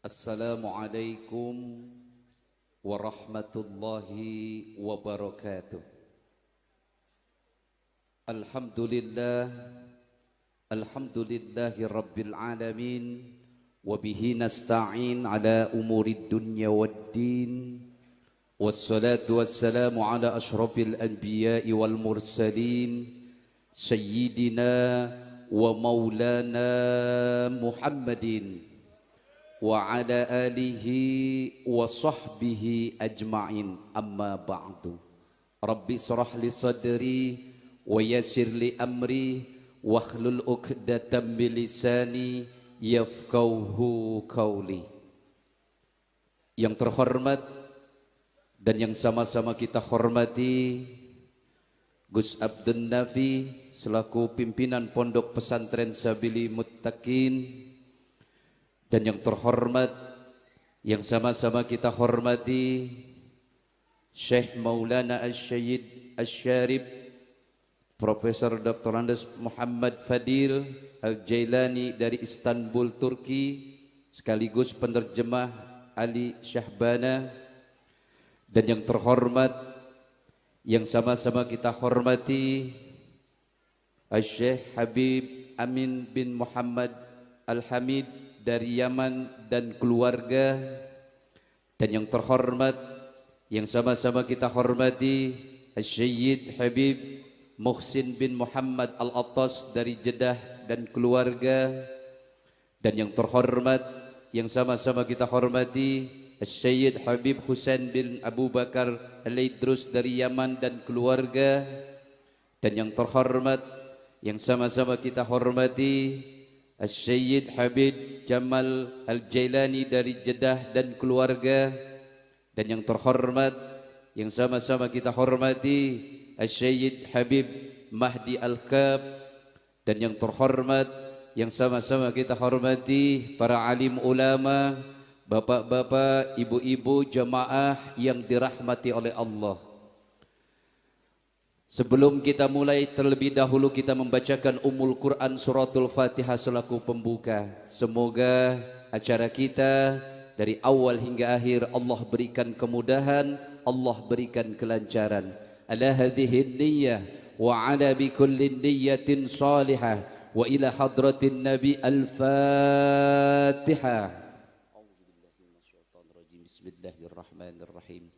Assalamualaikum warahmatullahi wabarakatuh. Alhamdulillah, alhamdulillahi rabbil alamin, wabihi nasta'in ala umurid dunya waddin, wassalatu wassalamu ala ashrafil anbiya'i wal mursalin, sayyidina wa maulana Muhammadin wa ala alihi wa sahbihi ajma'in, amma ba'du. Rabbi syrah li sadri wa yassir li amri wahlul 'uqdatam min lisani yafqahu qawli. Yang terhormat dan yang sama-sama kita hormati Gus Abdun Nafi selaku pimpinan Pondok Pesantren Sabili Muttaqin, dan yang terhormat yang sama-sama kita hormati Syekh Maulana Asy-Syayyid Asy-Syarif Profesor Dr. Andes Muhammad Fadil Al-Jailani dari Istanbul, Turki, sekaligus penerjemah Ali Syahbana, dan yang terhormat yang sama-sama kita hormati Syekh Habib Amin bin Muhammad Al-Hamid dari Yaman dan keluarga, dan yang terhormat yang sama-sama kita hormati Syed Habib Muhsin bin Muhammad Al-Attas dari Jeddah dan keluarga, dan yang terhormat yang sama-sama kita hormati Syed Habib Husain bin Abu Bakar Al-Idrus dari Yaman dan keluarga, dan yang terhormat yang sama-sama kita hormati Syed Habib Jamal Al-Jailani dari Jeddah dan keluarga, dan yang terhormat yang sama-sama kita hormati Syed Habib Mahdi Al-Kab, dan yang terhormat yang sama-sama kita hormati para alim ulama, bapak-bapak, ibu-ibu, jamaah yang dirahmati oleh Allah. Sebelum kita mulai, terlebih dahulu kita membacakan Ummul Quran Suratul Fatihah selaku pembuka. Semoga acara kita dari awal hingga akhir Allah berikan kemudahan, Allah berikan kelancaran. Ala hadhihi niyyah wa ala bi kulli niyyatin salihah wa ila hadratin nabi al-Fatihah. Bismillahirrahmanirrahim.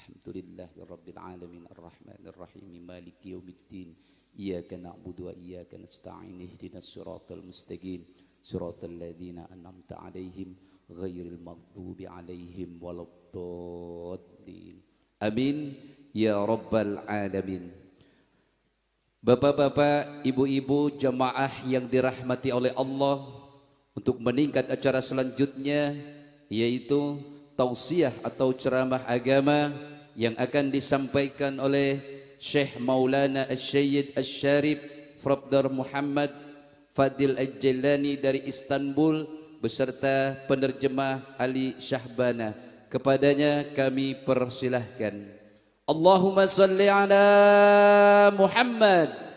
Alhamdulillahi rabbil alamin arrahmanir rahim maliki yaumiddin iyyaka na'budu wa iyyaka nasta'in ihdinas siratal mustaqim siratal ladzina an'amta 'alaihim ghairil maghdubi 'alaihim waladdallin. Amin ya rabbal alamin. Bapak-bapak, ibu-ibu, jamaah yang dirahmati oleh Allah, untuk meningkat acara selanjutnya yaitu tausiah atau ceramah agama yang akan disampaikan oleh Syekh Maulana Asy-Syayyid Asy-Syarif Dr. Muhammad Fadil Al-Jailani dari Istanbul beserta penerjemah Ali Syahbana. Kepadanya kami persilahkan. Allahumma salli ala Muhammad.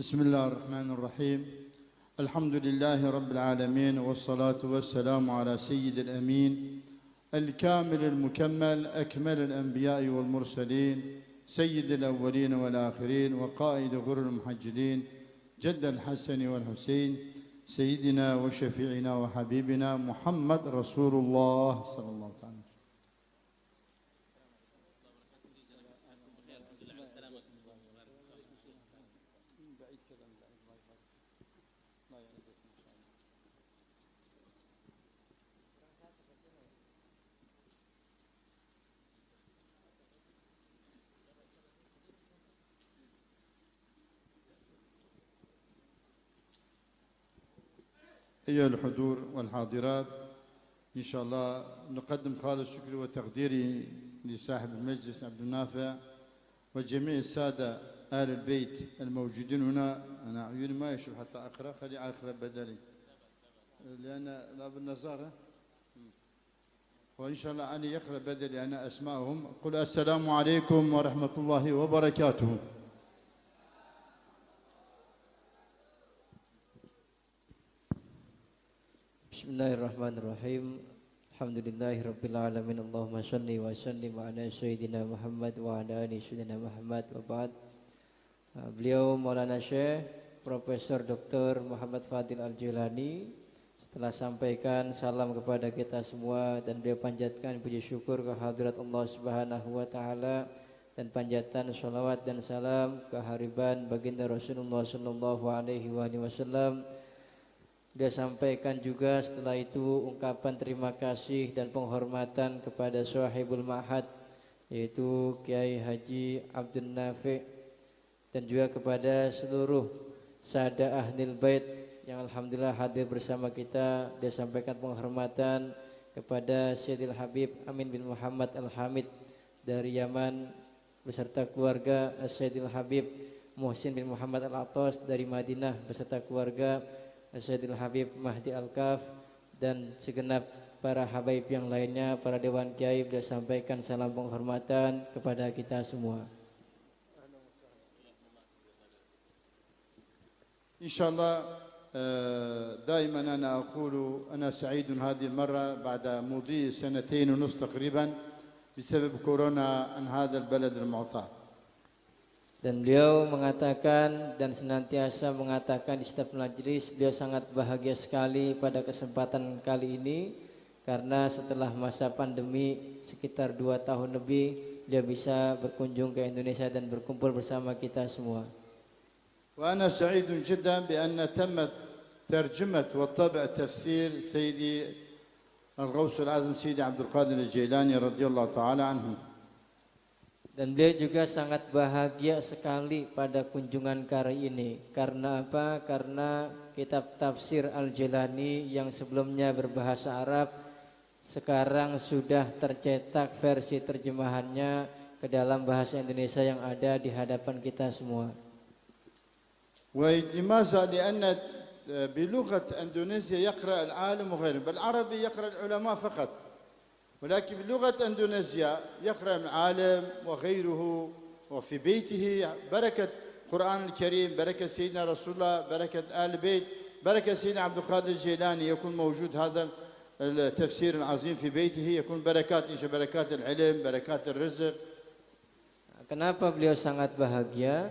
بسم الله الرحمن الرحيم. الحمد لله رب العالمين، والصلاة والسلام على سيد الأمين الكامل المكمل أكمل الأنبياء والمرسلين سيد الأولين والآخرين وقائد غر المحجلين جد الحسن والحسين سيدنا وشفيعنا وحبيبنا محمد رسول الله صلى الله عليه وسلم. بعيد كذا من بعيد الله يبارك الله يعزكم إن شاء الله. أيها الحضور والحاضرات، إن شاء الله نقدم خالص شكري وتقديري لصاحب المجلس عبد النافع وجميع السادة آل البيت الموجودين هنا. أنا عيوني ما يشوف حتى أقرأ، خلي أقرأ بدلي لأن لا بالنظارة، وإن شاء الله علي يقرأ بدلي أنا أسماءهم. قل السلام عليكم ورحمة الله وبركاته. Bismillahirrahmanirrahim. Alhamdulillahirabbil alamin. Allahumma shalli wa sallim ala sayyidina Muhammad wa ala ali sayyidina Muhammad wa ba'd. Beliau Maulana Syekh Profesor Dr. Muhammad Fadil Al-Jilani setelah sampaikan salam kepada kita semua dan beliau panjatkan puji syukur ke hadirat Allah Subhanahu wa taala dan panjatan salawat dan salam ke hariban baginda Rasulullah sallallahu alaihi wasallam. Dia sampaikan juga setelah itu ungkapan terima kasih dan penghormatan kepada Sahibul Ma'had, yaitu Kiai Haji Abdul Nafi', dan juga kepada seluruh sada Ahlul Bait yang alhamdulillah hadir bersama kita. Dia sampaikan penghormatan kepada Sayyidil Habib Amin bin Muhammad Al-Hamid dari Yaman beserta keluarga, Sayyidil Habib Muhsin bin Muhammad Al-Atas dari Madinah beserta keluarga, Sayyidil Habib Mahdi Al-Kaf, dan segenap para habaib yang lainnya, para dewan kiai. Beliau sampaikan salam penghormatan kepada kita semua. Insyaallah دائما أنا أقول أنا سعيد هذه المرة بعد مضي 2.5 سنين تقريبا بسبب كورونا عن هذا البلد المعطى. Dan beliau mengatakan dan senantiasa mengatakan di setiap majelis, beliau sangat bahagia sekali pada kesempatan kali ini karena setelah masa pandemi sekitar 2 tahun lebih dia bisa berkunjung ke Indonesia dan berkumpul bersama kita semua. وأنا سعيد جدا بأن تمت ترجمة وطبع تفسير سيدي الغوث الأعظم سيدي عبد القادر الجيلاني رضي الله تعالى عنه. Dan beliau juga sangat bahagia sekali pada kunjungan kali ini. Karena apa? Karena kitab tafsir Al-Jilani yang sebelumnya berbahasa Arab sekarang sudah tercetak versi terjemahannya ke dalam bahasa Indonesia yang ada di hadapan kita semua. ولماذا؟ لأن بلغة إندونيسيا يقرأ العالم وغيره، بالعربي يقرأ العلماء فقط، ولكن بلغة إندونيسيا يقرأ العالم وغيره وفي بيته. بركة القرآن الكريم، بركة سيدنا رسول الله، بركة آل البيت، بركة سيدنا عبد القادر الجيلاني يكون موجود هذا التفسير العظيم في بيته، يكون بركات بركات العلم، بركات الرزق. Kenapa beliau sangat bahagia?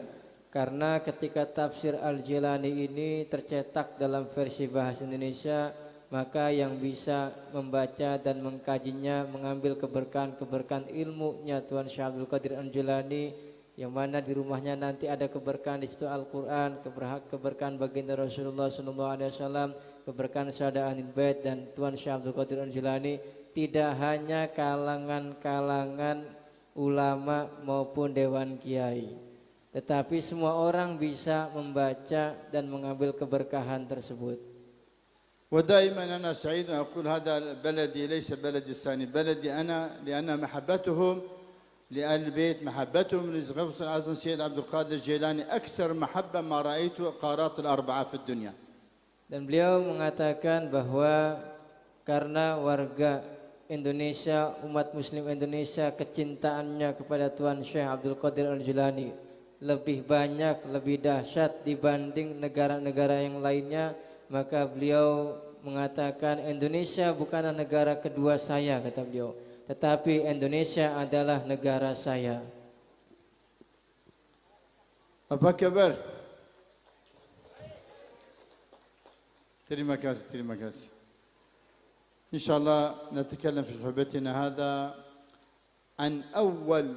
Karena ketika tafsir Al-Jilani ini tercetak dalam versi bahasa Indonesia, maka yang bisa membaca dan mengkajinya mengambil keberkahan ilmunya Tuan Syekh Abdul Qadir Al-Jilani, yang mana di rumahnya nanti ada keberkahan di situ Al-Quran, keberkahan baginda Rasulullah SAW, keberkahan sada Ahlul Bait dan Tuan Syekh Abdul Qadir Al-Jilani. Tidak hanya kalangan-kalangan ulama maupun dewan kiai, tetapi semua orang bisa membaca dan mengambil keberkahan tersebut. ودائما أنا سعيد أن أقول هذا بلدي ليس بلدي الثاني، بلدي أنا، لأن محبتهم لآل البيت، محبتهم للغوث الأعظم سيد عبد القادر الجيلاني أكثر محبة ما رأيت القارات الأربعة في الدنيا. Dan beliau mengatakan bahwa karena warga Indonesia, umat muslim Indonesia, kecintaannya kepada Tuan Syekh Abdul Qadir Al-Jilani lebih banyak, lebih dahsyat dibanding negara-negara yang lainnya, maka beliau mengatakan Indonesia bukanlah negara kedua saya, kata beliau, tetapi Indonesia adalah negara saya. Apa kabar? Terima kasih, terima kasih. إن شاء الله نتكلم في صحبتنا هذا عن أول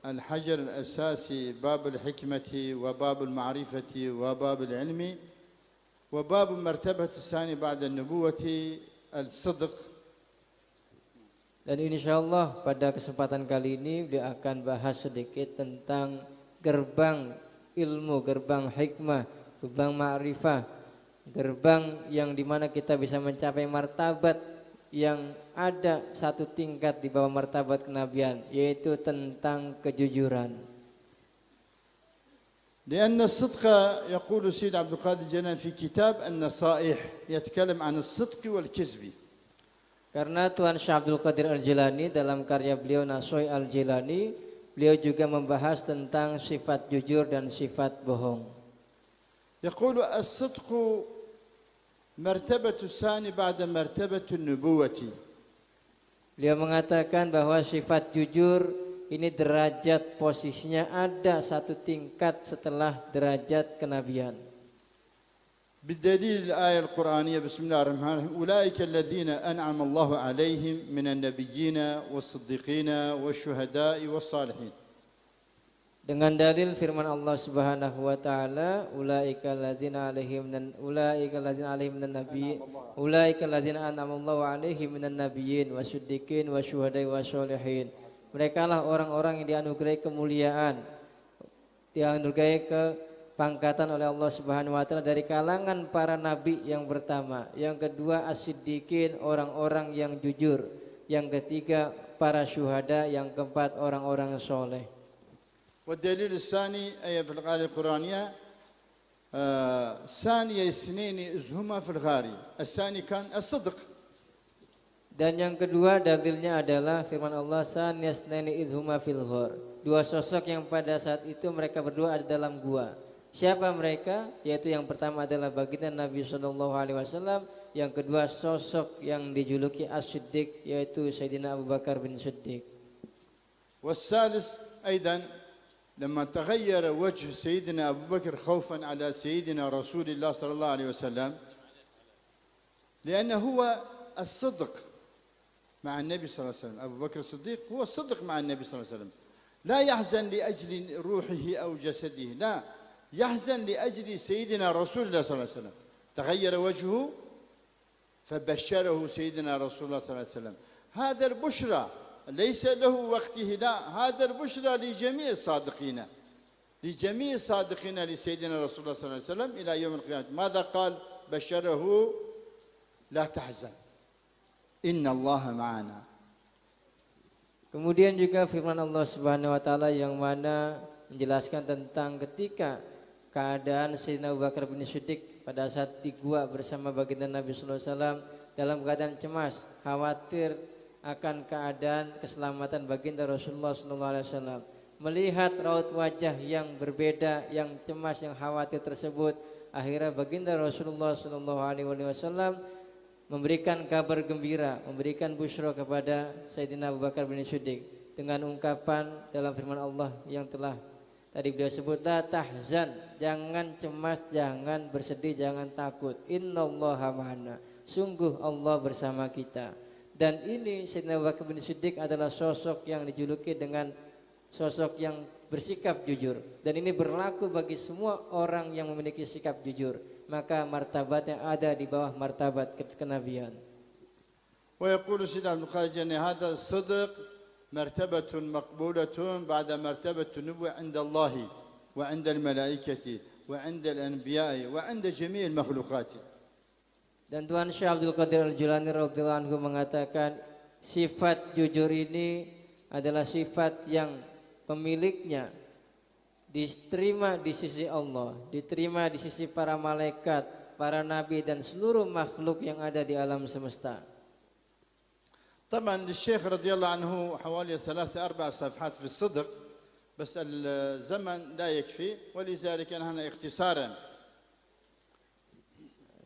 الحجر الأساسي باب الحكمة وباب المعرفة وباب العلم وباب المرتبة الثانية بعد النبوة الصدق. Dan insyaallah pada kesempatan kali ini beliau akan bahas sedikit tentang gerbang ilmu, gerbang hikmah, gerbang ma'rifah, gerbang yang dimana kita bisa mencapai martabat yang ada satu tingkat di bawah martabat kenabian, yaitu tentang kejujuran. لأن الصدق يقول السيد عبد القادر الجيلاني في كتاب النصائح يتكلم عن الصدق والكذب. Karena Tuan Syekh Abdul Qadir Al-Jilani dalam karya beliau Nasoi Al-Jilani, beliau juga membahas tentang sifat jujur dan sifat bohong. يقول الصدق مرتبة الثاني بعد مرتبة النبوة. Beliau mengatakan bahwa sifat jujur ini derajat posisinya ada satu tingkat setelah derajat kenabian. بالدليل الآية القرآنية بسم الله الرحمن الرحيم أولئك الذين أنعم الله عليهم من النبيين والصديقين والشهداء والصالحين. Dengan dalil firman Allah Subhanahu wa taala, ulaika allazina alaihim minan nabiyyin, ulaika allazina an'amallahu alaihim minan nabiyyin wasyiddiqin wasyuhada'i wasyolihin. Mereka lah orang-orang yang dianugerahi kemuliaan, dianugerahi kepangkatan oleh Allah Subhanahu wa taala dari kalangan para nabi yang pertama, yang kedua as-siddiqin, orang-orang yang jujur, yang ketiga para syuhada, yang keempat orang-orang soleh. والدليل الثاني أي في الآية القرآنية ثانية اثنين إذ هما في الغار الثاني كان الصدق. Dan yang kedua dalilnya adalah firman Allah saniyasnani idhuma fil ghar. Dua sosok yang pada saat itu mereka berdua ada dalam gua. Siapa mereka? Yaitu yang pertama adalah baginda Nabi sallallahu alaihi wasallam, yang kedua sosok yang dijuluki As-Siddiq yaitu Sayyidina Abu Bakar bin Siddiq. والثالث أيضا لما تغير وجه سيدنا أبو بكر خوفا على سيدنا رسول الله صلى الله عليه وسلم لأنه هو الصدق مع النبي صلى الله عليه وسلم. أبو بكر الصديق هو الصدق مع النبي صلى الله عليه وسلم، لا يحزن لأجل روحه أو جسده، لا يحزن لأجل سيدنا رسول الله صلى الله عليه وسلم. تغير وجهه فبشره سيدنا رسول الله صلى الله عليه وسلم. هذا البشرى ليس له وقته، لا هذا البشرى لجميع الصادقين، لجميع الصادقين لسيدنا رسول الله صلى الله عليه وسلم إلى يوم القيامة. ماذا قال؟ بشره لا تحزن إن الله معنا. Kemudian juga firman Allah Subhanahu wa taala yang mana menjelaskan tentang ketika keadaan Sayyidina Abu Bakar bin Siddiq pada saat di gua bersama baginda Nabi sallallahu alaihi wasallam dalam keadaan cemas, khawatir akan keadaan keselamatan baginda Rasulullah sallallahu alaihi wasallam. Melihat raut wajah yang berbeda, yang cemas, yang khawatir tersebut, akhirnya baginda Rasulullah sallallahu alaihi wasallam memberikan kabar gembira, memberikan busyra kepada Sayyidina Abu Bakar bin Siddiq dengan ungkapan dalam firman Allah yang telah tadi beliau sebut, la tahzan, jangan cemas, jangan bersedih, jangan takut. Innallaha ma'ana, sungguh Allah bersama kita. Dan ini Sayyidina Abu Bakar bin Siddiq adalah sosok yang dijuluki dengan sosok yang bersikap jujur. Dan ini berlaku bagi semua orang yang memiliki sikap jujur. Maka martabatnya ada di bawah martabat kenabian. ويقول سيد عبد القادر أن هذا الصدق مرتبة مقبولة بعد مرتبة النبوة عند الله وعند الملائكة وعند الأنبياء وعند جميع المخلوقات. Dan Tuan Syekh Abdul Qadir Al-Jilani radhiyallahu anhu mengatakan sifat jujur ini adalah sifat yang pemiliknya diterima di sisi Allah, diterima di sisi para malaikat, para nabi dan seluruh makhluk yang ada di alam semesta. طبعا الشيخ رضي الله عنه حوالي 3-4 صفحات في الصدق بس الزمن لا يكفي ولذلك أنا هنا اختصارا.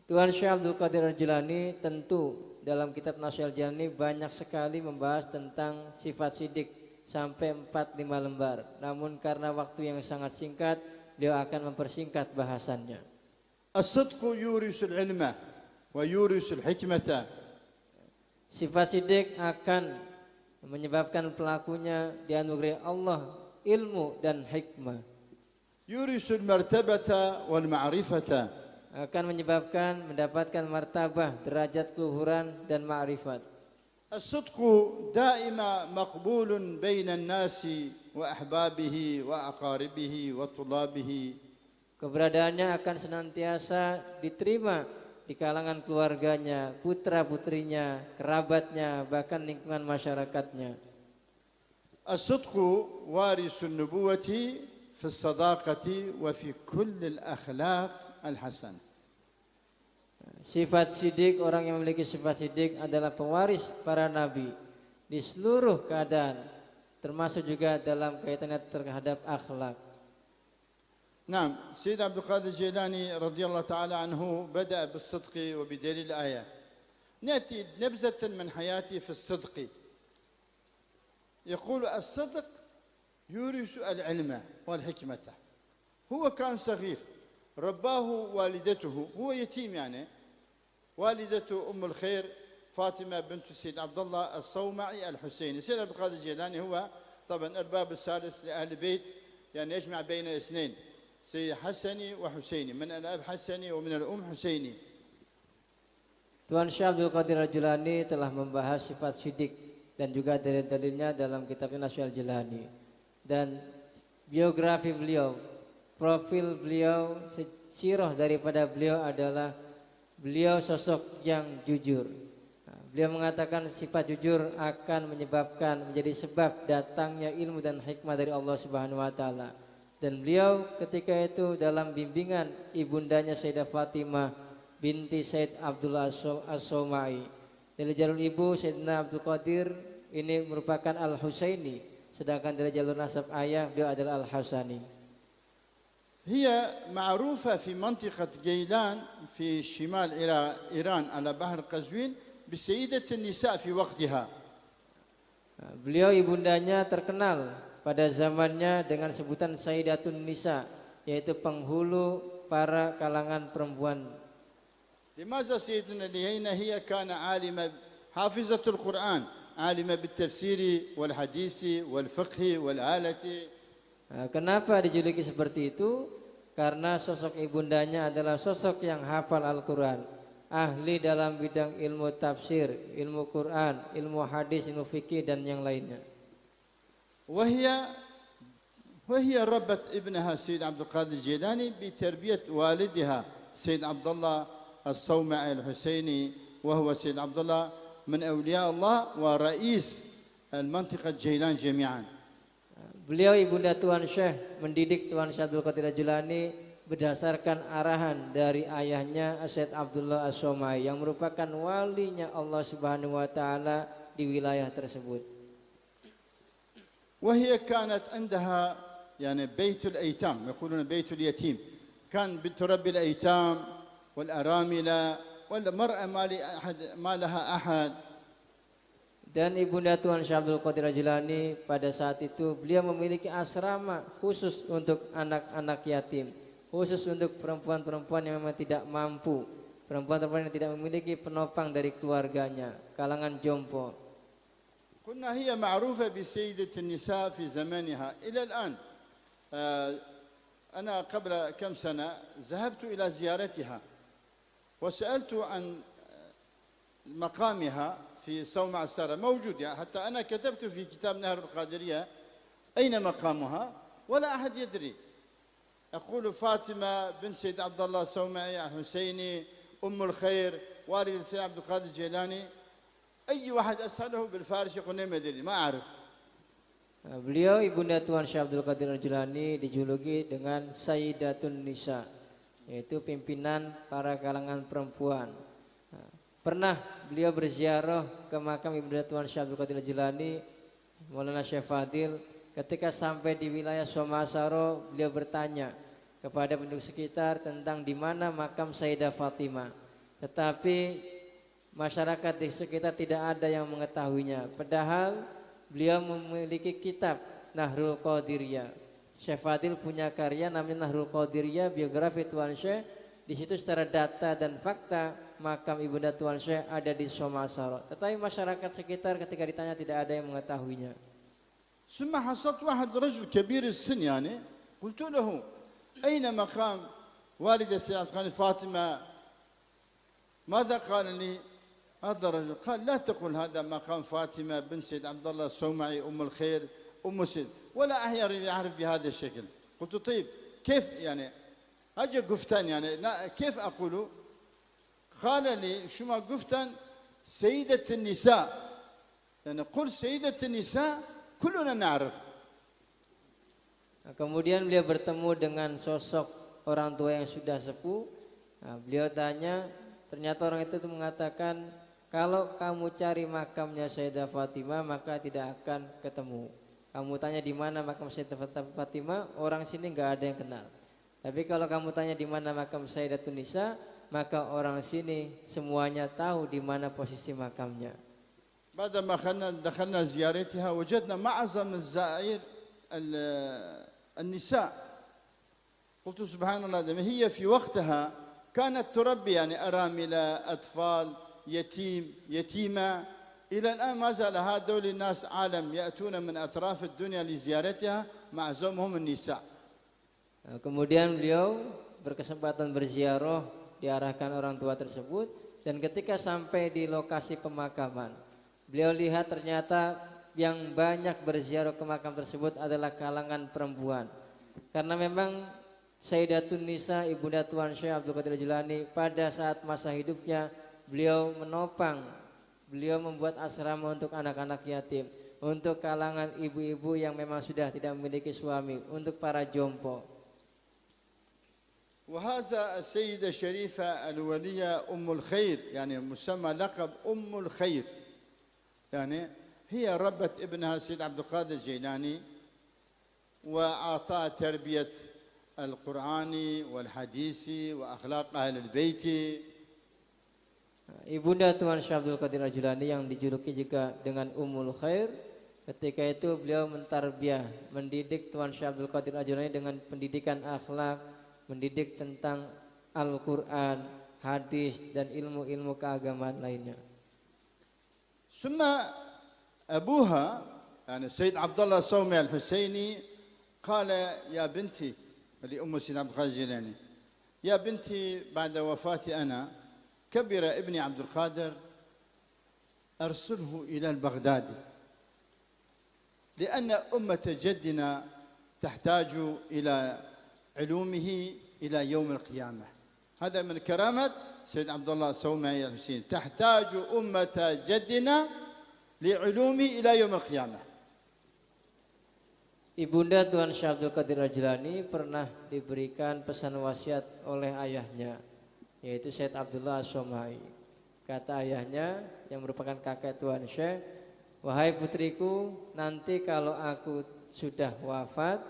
Tuan Syekh Abdul Qadir Al-Jilani tentu dalam kitab Nasoi Al-Jilani banyak sekali membahas tentang sifat sidik sampai 4-5 lembar. Namun karena waktu yang sangat singkat, beliau akan mempersingkat bahasannya. الصدق يورث العلم ويورث الحكمة. Sifat sidik akan menyebabkan pelakunya dianugerahi Allah ilmu dan hikmah. يورث المرتبة والمعرفة. Akan menyebabkan mendapatkan martabah, derajat keluhuran dan ma'rifat. الصدق دائما مقبول بين الناس وأحبابه وأقاربه وطلابه. Keberadaannya akan senantiasa diterima di kalangan keluarganya, putra-putrinya, kerabatnya, bahkan lingkungan masyarakatnya. الصدق وارث النبوة في الصداقة وفي كل الأخلاق الحسنة. Sifat sidik, orang yang memiliki sifat sidik adalah pewaris para nabi di seluruh keadaan, termasuk juga dalam kaitannya terhadap akhlak. نعم، سيد عبد القادر الجيلاني رضي الله تعالى عنه بدأ بالصدق وبدليل الآية. نأتي نبذة من حياته في الصدق. يقول الصدق يورث العلم والحكمة. هو كان صغير، رباه والدته، هو يتيم يعني، والدته أم الخير فاطمة بنت سيد عبد الله الصومعي الحسيني. سيد عبد القادر الجيلاني هو طبعا الباب الثالث لأهل البيت، يعني يجمع بين الاثنين، سيد حسني وحسيني، من الأب حسني ومن الأم حسيني. Tuan Syekh Abdul Qadir Al-Jilani telah membahas sifat sidik dan juga dalil-dalilnya dalam kitabnya Nasyul Jilani. Dan biografi beliau, profil beliau, sirah daripada beliau adalah beliau sosok yang jujur. Beliau mengatakan sifat jujur akan menyebabkan menjadi sebab datangnya ilmu dan hikmah dari Allah Subhanahu wa taala. Dan beliau ketika itu dalam bimbingan ibundanya Sayyidah Fatimah binti Said Abdullah As-Somai. Dari jalur ibu Sayyidina Abdul Qadir ini merupakan Al-Husaini, sedangkan dari jalur nasab ayah beliau adalah Al-Hasani. هي معروفة في منطقة جيلان في شمال إيران على بحر قزوين بسيدة النساء في وقتها. Beliau ibundanya terkenal pada zamannya dengan sebutan Sayyidatun Nisa, yaitu penghulu para kalangan perempuan. لماذا سيدنا لهينا هي كان عالمة حافظة القرآن، عالمة بالتفسير والحديث والفقه والآلة. Kenapa dijuluki seperti itu? Karena sosok ibundanya adalah sosok yang hafal Al-Quran, ahli dalam bidang ilmu tafsir, ilmu Quran, ilmu hadis, ilmu fikih dan yang lainnya. وهي ربت ابنها سيد عبد القادر الجيلاني بتربية والدها سيد عبد الله الصومعي الحسيني، وهو سيد عبد الله من أولياء الله ورئيس المنطقة جيلان جميعا. Beliau ibunda Tuan Syekh mendidik Tuan Syekh Abdul Qadir Al-Jilani berdasarkan arahan dari ayahnya Syekh Abdullah As-Somai yang merupakan walinya Allah Subhanahu wa taala di wilayah tersebut. وهي كانت عندها يعني بيت الأيتام، يقولون بيت اليتيم، كان بتربي الأيتام والأراملة والمرأة ما لها أحد. Dan ibunda Tuan Syekh Abdul Qadir Al-Jilani pada saat itu beliau memiliki asrama khusus untuk anak-anak yatim, khusus untuk perempuan-perempuan yang memang tidak mampu, perempuan-perempuan yang tidak memiliki penopang dari keluarganya, kalangan jompo. قلنا هي معروفة بسيدة النساء في زمانها إلى الآن. أنا قبل كم سنة ذهبت إلى زيارتها وسألت عن مقامها في صومعة السارة، موجود يعني، حتى أنا كتبت في كتاب نهر القادرية أين مقامها ولا أحد يدري. أقول فاطمة بن سيد عبد الله الصومعي الحسيني أم الخير والد سيد عبد القادر الجيلاني، أي واحد أسأله بالفارس يقول ما أدري ما أعرف. Beliau ibunda Tuan Syekh Abdul Qadir Al-Jilani dijuluki dengan Sayyidatun Nisa, yaitu pimpinan para kalangan perempuan. Pernah beliau berziarah ke makam ibunda Tuan Syekh Abdul Qadir Al-Jilani, Maulana Syekh Fadil. Ketika sampai di wilayah Somasaro, beliau bertanya kepada penduduk sekitar tentang di mana makam Sayyidah Fatimah. Tetapi masyarakat di sekitar tidak ada yang mengetahuinya. Padahal beliau memiliki kitab Nahrul Qadiriyah. Syekh Fadil punya karya namanya Nahrul Qadiriyah, biografi Tuan Syekh. Di situ secara data dan fakta makam ibunda Tuan Syekh ada di Somasaro. Tetapi masyarakat sekitar ketika ditanya tidak ada yang mengetahuinya. ثم حصلت واحد رجل كبير السن يعني، قلت له أين مقام والدة السيدة فاطمة؟ ماذا قال لي هذا الرجل؟ قال لا تقل هذا مقام فاطمة بنت سيد عبد الله الصومعي أم الخير أم سيد، ولا أحد يعرف بهذا الشكل. قلت طيب كيف يعني أجي قفتان يعني لا كيف أقوله؟ قال لي شو ما قفتان سيدة النساء، يعني قل سيدة النساء كلنا نعرف. Nah, kemudian beliau bertemu dengan sosok orang tua yang sudah sepuh. Nah, beliau tanya, ternyata orang itu mengatakan, kalau kamu cari makamnya Sayyidah Fatimah maka tidak akan ketemu. Kamu tanya di mana makam Sayyidah Fatimah, orang sini nggak ada yang kenal. Tapi kalau kamu tanya di mana makam Sayyidatun Nisa, maka orang sini semuanya tahu di mana posisi makamnya. بعدما دخلنا زيارتها وجدنا معظم الزائر النساء. قلت سبحان الله، هي في وقتها كانت تربي يعني أراملة، أطفال، يتيمة. إلى الآن ما زال هذول الناس عالم يأتون من أطراف الدنيا لزيارتها، معظمهم النساء. Kemudian beliau berkesempatan berziarah, diarahkan orang tua tersebut, dan ketika sampai di lokasi pemakaman, beliau lihat ternyata yang banyak berziarah ke makam tersebut adalah kalangan perempuan. Karena memang Sayyidatun Nisa, Ibunda Tuan Syekh Abdul Qadir Jilani, pada saat masa hidupnya beliau menopang, beliau membuat asrama untuk anak-anak yatim, untuk kalangan ibu-ibu yang memang sudah tidak memiliki suami, untuk para jompo. وهذا السيدة الشريفة الولية أم الخير، يعني مسمى لقب أم الخير، يعني هي ربت ابنها سيد عبد القادر الجيلاني وأعطاه تربية القرآن والحديث وأخلاق أهل البيت. Ibunda Tuan Syekh Abdul Qadir Al-Jilani yang dijuluki juga dengan Ummul Khair, ketika itu beliau mentarbiyah, mendidik Tuan Syekh Abdul Qadir Al-Jilani dengan pendidikan akhlak, mendidik tentang Al-Quran, hadis, dan ilmu-ilmu keagamaan lainnya. ثم أبوها يعني السيد عبد الله الصومعي الحسيني قال يا بنتي لأم سيد عبد القادر الجيلاني، يا بنتي بعد وفاتي أنا كبر ابني عبد القادر أرسله إلى البغداد، لأن أمة جدنا تحتاج إلى علومه إلى يوم القيامة. هذا من كرامة سيد عبد الله الصومعي الحسيني، تحتاج أمة جدنا لعلومه إلى يوم القيامة. Ibunda Tuan Syekh Abdul Qadir Al-Jilani pernah diberikan pesan wasiat oleh ayahnya, yaitu Syed Abdullah As-Somai. Kata ayahnya yang merupakan kakek Tuan Syekh, wahai putriku, nanti kalau aku sudah wafat,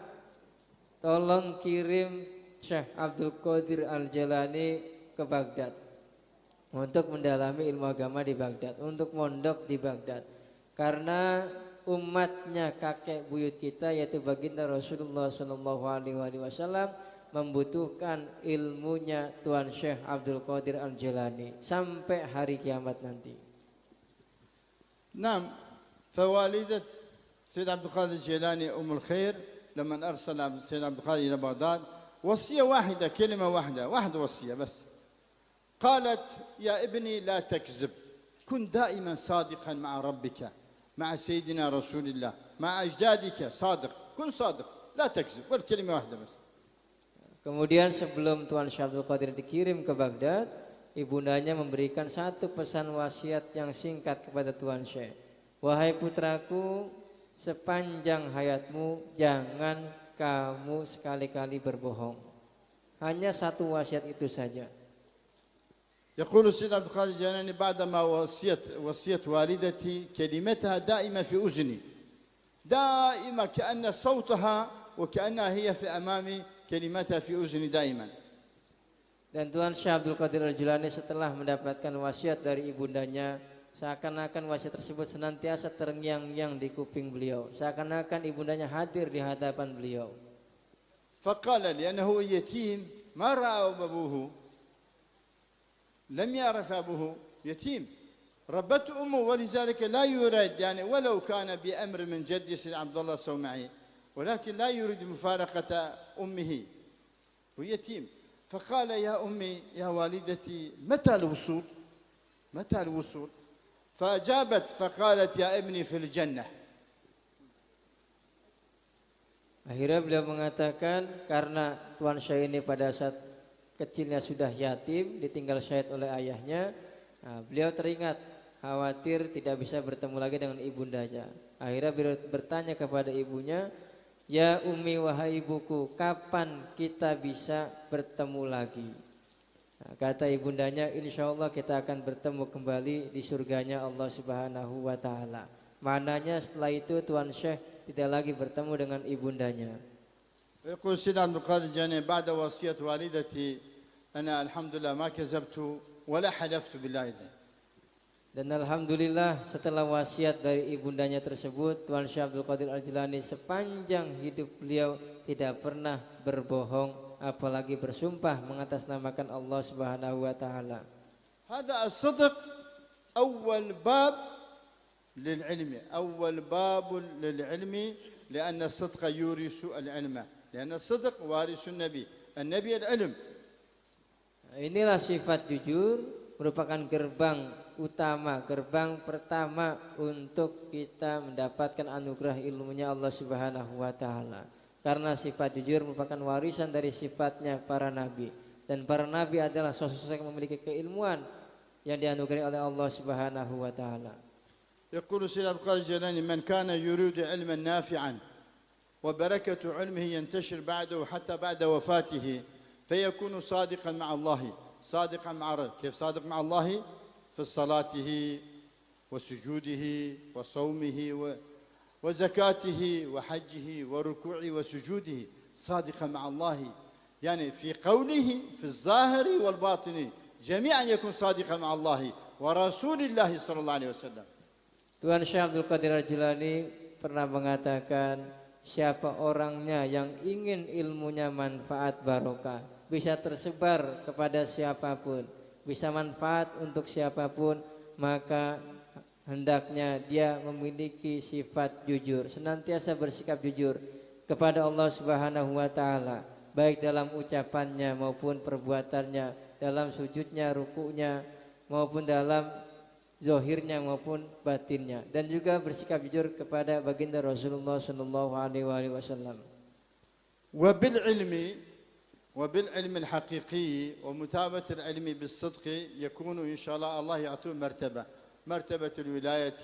tolong kirim Syekh Abdul Qadir Al-Jilani ke Baghdad untuk mendalami ilmu agama di Baghdad, untuk mondok di Baghdad. Karena umatnya kakek buyut kita, yaitu baginda Rasulullah SAW, membutuhkan ilmunya Tuan Syekh Abdul Qadir Al-Jilani sampai hari kiamat nanti. نعم، فوالدة سيد عبد القادر الجيلاني أم الخير لما أرسل سيد عبد القادر إلى بغداد وصية واحدة، كلمة واحدة وصية بس، قالت يا ابني لا تكذب، كن دائما صادقا مع ربك، مع سيدنا رسول الله، مع أجدادك، صادق، كن صادق لا تكذب، والكلمة واحدة بس. Kemudian sebelum Tuan Syekh Abdul Qadir dikirim ke Baghdad, ibundanya memberikan satu pesan wasiat yang singkat kepada Tuan Syekh. Wahai putraku, sepanjang hayatmu jangan kamu sekali-kali berbohong. Hanya satu wasiat itu saja. يقول السيد عبد القادر الجيلاني بعدما وصيت والدتي كلمتها دائما في أذني، دائما كأن صوتها وكأنها هي في أمامي، كلمتها في أذني دائما. Dan Tuan Syekh Abdul Qadir Al-Jilani setelah mendapatkan wasiat dari ibundanya, seakan-akan wasiat tersebut senantiasa terngiang-ngiang di kuping beliau, seakan-akan ibundanya hadir di hadapan beliau. فقال لأنه يتيم ما رأى أبوه، لم يعرف أبوه، يتيم، ربته أمه، ولذلك لا يريد يعني ولو كان بأمر من جدي سيد عبد الله الصومعي، ولكن لا يريد مفارقة أمه ويتيم. فقال يا أمي يا والدتي متى الوصول؟ متى الوصول؟ فأجابت فقالت يا ابني في الجنة. Akhirnya beliau mengatakan karena Tuan Syekh ini pada saat kecilnya sudah yatim, ditinggal syahid oleh ayahnya. Beliau teringat khawatir tidak bisa bertemu lagi dengan ibundanya. Akhirnya beliau bertanya kepada ibunya, ya Umi wahai ibuku, kapan kita bisa bertemu lagi? Kata ibundanya, insya Allah kita akan bertemu kembali di surganya Allah Subhanahu wa Ta'ala. Maknanya setelah itu Tuan Syekh tidak lagi bertemu dengan ibundanya. يقول سيد عبد القادر الجيلاني بعد وصية والدتي أنا الحمد لله ما كذبت ولا حلفت بالله. Dan alhamdulillah setelah wasiat dari ibundanya tersebut, Tuan Syekh Abdul Qadir Al-Jilani sepanjang hidup beliau tidak pernah berbohong apalagi bersumpah mengatasnamakan Allah Subhanahu wa Ta'ala. هذا الصدق أول باب للعلم، أول باب للعلم، لأن الصدق يورث العلم، لأن الصدق وارث النبي، النبي العلم. Inilah sifat jujur merupakan gerbang utama, gerbang pertama untuk kita mendapatkan anugerah ilmunya Allah Subhanahu wa Ta'ala. Karena sifat jujur merupakan warisan dari sifatnya para nabi, dan para nabi adalah sosok-sosok yang memiliki keilmuan yang dianugerahi oleh Allah Subhanahu wa Ta'ala. يقول سيد عبد القادر الجيلاني من كان يريد علما نافعا وبركة علمه ينتشر بعده حتى بعد وفاته فيكون صادقا مع الله، صادقا مع ربه. كيف صادق مع الله؟ في صلاته وسجوده وصومه وزكاته وحجه وركوعه وسجوده، صادقا مع الله يعني في قوله في الظاهر والباطن جميعا يكون صادقا مع الله ورسول الله صلى الله عليه وسلم. Tuan Syekh Abdul Qadir Al-Jilani pernah mengatakan, siapa orangnya yang ingin ilmunya manfaat barokah, bisa tersebar kepada siapapun, bisa manfaat untuk siapapun, maka hendaknya dia memiliki sifat jujur, senantiasa bersikap jujur kepada Allah Subhanahu wa Ta'ala, baik dalam ucapannya maupun perbuatannya, dalam sujudnya, rukunya, maupun dalam zahirnya maupun batinnya, dan juga bersikap jujur kepada baginda Rasulullah sallallahu alaihi wasallam. وبالعلم الحقيقي ومتابعة العلم بالصدق يكون إن شاء الله الله يعطيه مرتبة الولاية،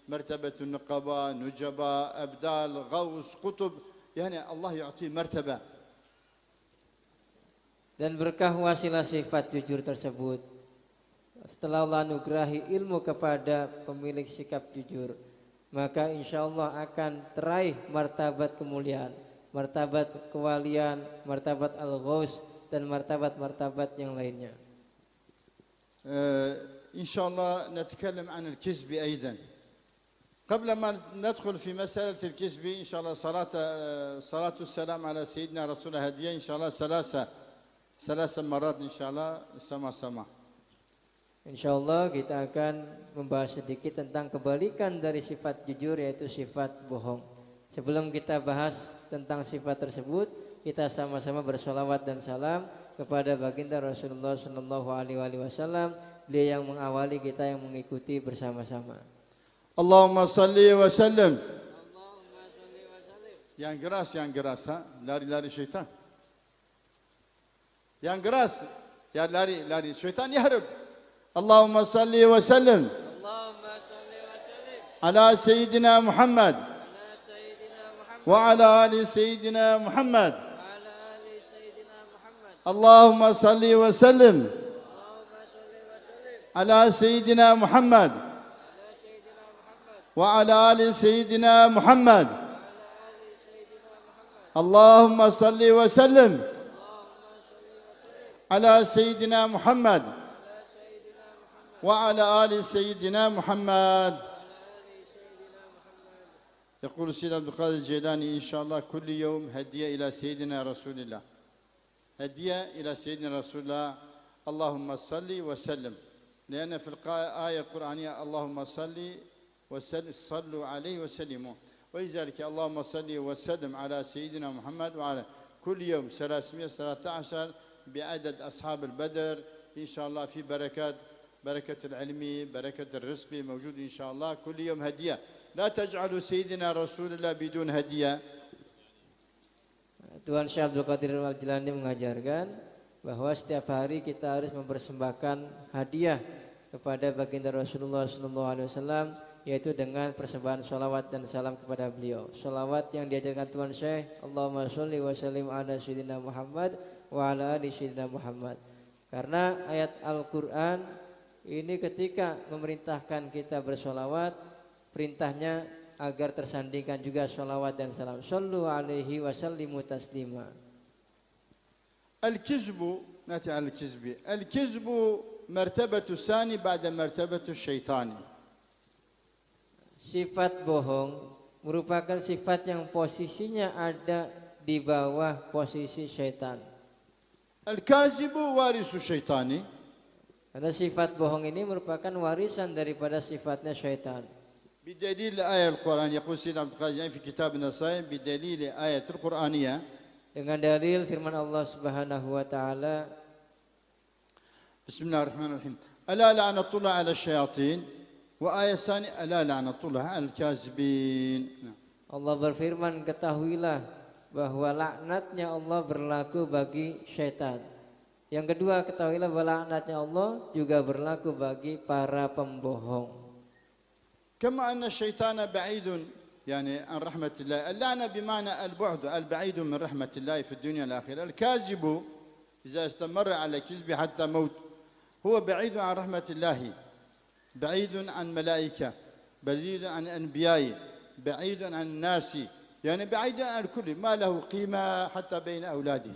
مرتبة النقباء، نجباء، أبدال، غوث، قطب، يعني الله يعطيه مرتبة. Dan berkah wasilah sifat jujur tersebut, setelah Allah anugerahi ilmu kepada pemilik sikap jujur, maka insya Allah akan teraih martabat kemuliaan, martabat kewalian, martabat al-ghaus, dan martabat-martabat yang lainnya. إن شاء الله نتكلم عن الكذب أيضا. قبل ما ندخل في مسألة الكذب إن شاء الله صلاة السلام على سيدنا رسول الله هدية إن شاء الله ثلاث مرات إن شاء الله سما. Insya Allah kita akan membahas sedikit tentang kebalikan dari sifat jujur, yaitu sifat bohong. Sebelum kita bahas tentang sifat tersebut, kita sama-sama bersolawat dan salam kepada baginda Rasulullah sallallahu alaihi wasallam, beliau yang mengawali, kita yang mengikuti bersama-sama. Allahumma salli wa sallim. Yang geras, lari syaitan. Yang geras, ya lari syaitan yahrab. اللهم صل وسلم على سيدنا محمد وعلى آل سيدنا محمد. اللهم صل وسلم على سيدنا محمد وعلى آل سيدنا محمد. اللهم صل وسلم على سيدنا محمد وعلى آل سيدنا محمد. يقول سيد عبد القادر الجيلاني إن شاء الله كل يوم هدية إلى سيدنا رسول الله، هدية إلى سيدنا رسول الله. اللهم صل وسلم لأن في الآية القرآنية اللهم صل وسلم صلوا عليه وسلموا، ولذلك اللهم صل وسلم على سيدنا محمد وعلى كل يوم 313 بعدد أصحاب البدر إن شاء الله، في بركة العلم بركة الرزق موجود إن شاء الله. كل يوم هدية، لا تجعلوا سيدنا رسول الله بدون هدية. Tuan Syekh Abdul Qadir Al-Jilani mengajarkan bahwa setiap hari kita harus mempersembahkan hadiah kepada baginda Rasulullah SAW, yaitu dengan persembahan sholawat dan salam kepada beliau. Sholawat yang diajarkan Tuan Syekh, Allahumma sholli wa sallim ala sayyidina Muhammad wa ala ali sayyidina Muhammad. Karena ayat Al-Quran ini ketika memerintahkan kita bersholawat, perintahnya agar tersandingkan juga sholawat dan salam. Shallu alaihi wa sallimu taslima. الكذب، نأتي على الكذب. الكذب مرتبة ثاني بعد مرتبة الشيطان. Sifat bohong merupakan sifat yang posisinya ada di bawah posisi syaitan. الكاذب وارث الشيطان. Karena sifat bohong ini merupakan warisan daripada sifatnya syaitan. بدليل الآية القرآن يقول سيدنا عبد القادر في كتاب النصائح بدليل آية القرآنية. Dengan dalil firman Allah Subhanahu wa taala, بسم الله الرحمن الرحيم. ألا لعنة الله على الشياطين، وآية ثانية ألا لعنة الله على الكاذبين. Allah berfirman, ketahuilah bahwa laknatnya Allah berlaku bagi syaitan. Yang kedua, ketahuilah bahwa laknatnya Allah juga berlaku bagi para pembohong. كما أن الشيطان بعيد يعني عن رحمة الله. اللعنة بمعنى البعد، البعيد من رحمة الله في الدنيا والآخرة. الكاذب إذا استمر على كذب حتى موت هو بعيد عن رحمة الله، بعيد عن ملائكة، بعيد عن أنبياء، بعيد عن الناس، يعني بعيد عن الكل، ما له قيمة حتى بين أولاده.